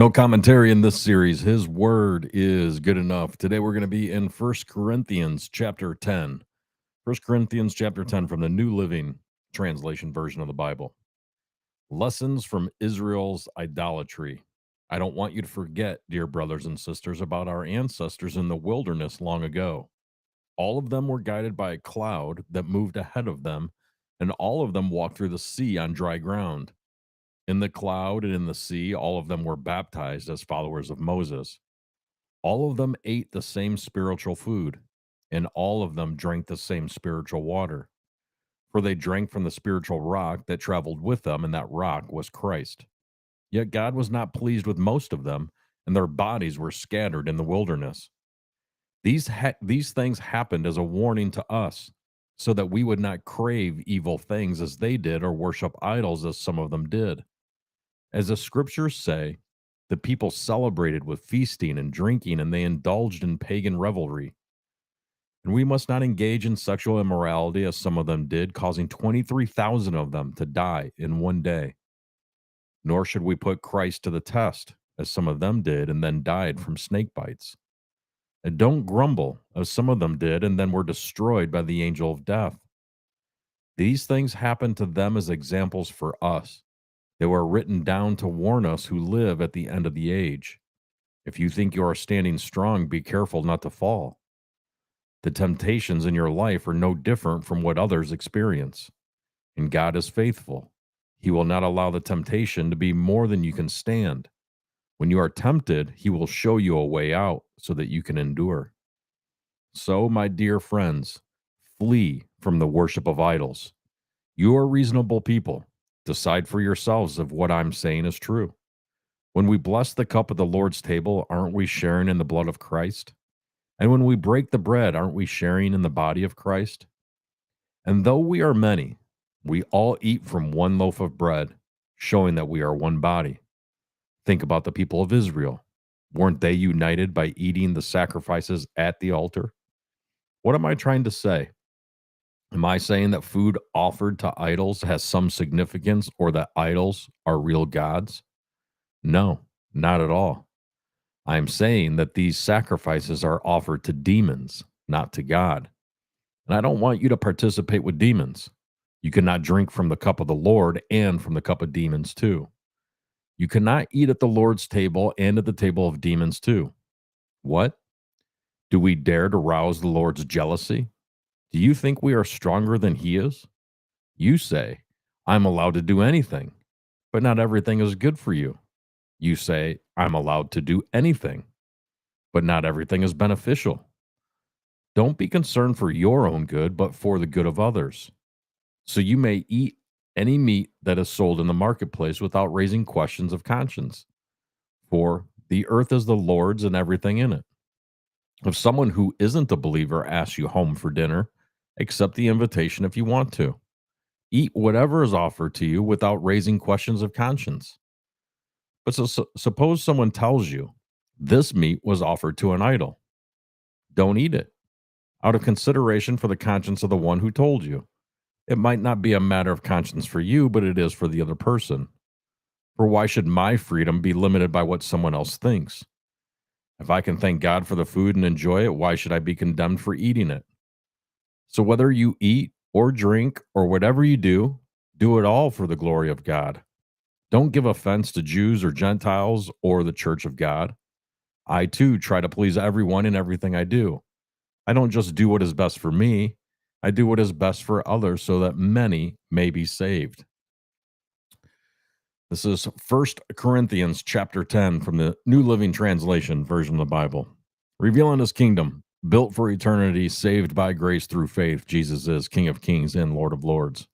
No commentary in this series. His word is good enough. Today we're going to be in First Corinthians chapter 10. First Corinthians chapter 10 from the New Living Translation version of the Bible. Lessons from Israel's idolatry. I don't want you to forget, dear brothers and sisters, about our ancestors in the wilderness long ago. All of them were guided by a cloud that moved ahead of them, and all of them walked through the sea on dry ground. In the cloud and in the sea, all of them were baptized as followers of Moses. All of them ate the same spiritual food, and all of them drank the same spiritual water. For they drank from the spiritual rock that traveled with them, and that rock was Christ. Yet God was not pleased with most of them, and their bodies were scattered in the wilderness. These things happened as a warning to us, so that we would not crave evil things as they did, or worship idols as some of them did. As the scriptures say, the people celebrated with feasting and drinking, and they indulged in pagan revelry. And we must not engage in sexual immorality as some of them did, causing 23,000 of them to die in one day. Nor should we put Christ to the test, as some of them did and then died from snake bites. And don't grumble, as some of them did and then were destroyed by the angel of death. These things happened to them as examples for us. They were written down to warn us who live at the end of the age. If you think you are standing strong, be careful not to fall. The temptations in your life are no different from what others experience. And God is faithful. He will not allow the temptation to be more than you can stand. When you are tempted, He will show you a way out so that you can endure. So, my dear friends, flee from the worship of idols. You are reasonable people. Decide for yourselves if what I'm saying is true. When we bless the cup of the Lord's table, aren't we sharing in the blood of Christ? And when we break the bread, aren't we sharing in the body of Christ? And though we are many, we all eat from one loaf of bread, showing that we are one body. Think about the people of Israel. Weren't they united by eating the sacrifices at the altar? What am I trying to say? Am I saying that food offered to idols has some significance or that idols are real gods? No, not at all. I am saying that these sacrifices are offered to demons, not to God. And I don't want you to participate with demons. You cannot drink from the cup of the Lord and from the cup of demons too. You cannot eat at the Lord's table and at the table of demons too. What? Do we dare to rouse the Lord's jealousy? Do you think we are stronger than He is? You say, I'm allowed to do anything, but not everything is good for you. You say, I'm allowed to do anything, but not everything is beneficial. Don't be concerned for your own good, but for the good of others. So you may eat any meat that is sold in the marketplace without raising questions of conscience. For the earth is the Lord's and everything in it. If someone who isn't a believer asks you home for dinner, accept the invitation if you want to. Eat whatever is offered to you without raising questions of conscience. But suppose someone tells you, this meat was offered to an idol. Don't eat it, out of consideration for the conscience of the one who told you. It might not be a matter of conscience for you, but it is for the other person. For why should my freedom be limited by what someone else thinks? If I can thank God for the food and enjoy it, why should I be condemned for eating it? So whether you eat or drink or whatever you do it all for the glory of God. Don't give offense to Jews or Gentiles or the church of God. I too try to please everyone in everything I do. I don't just do what is best for me. I do what is best for others so that many may be saved. This is 1 Corinthians chapter 10 from the New Living Translation version of the Bible. Revealing His kingdom, built for eternity, saved by grace through faith. Jesus is King of Kings and Lord of Lords.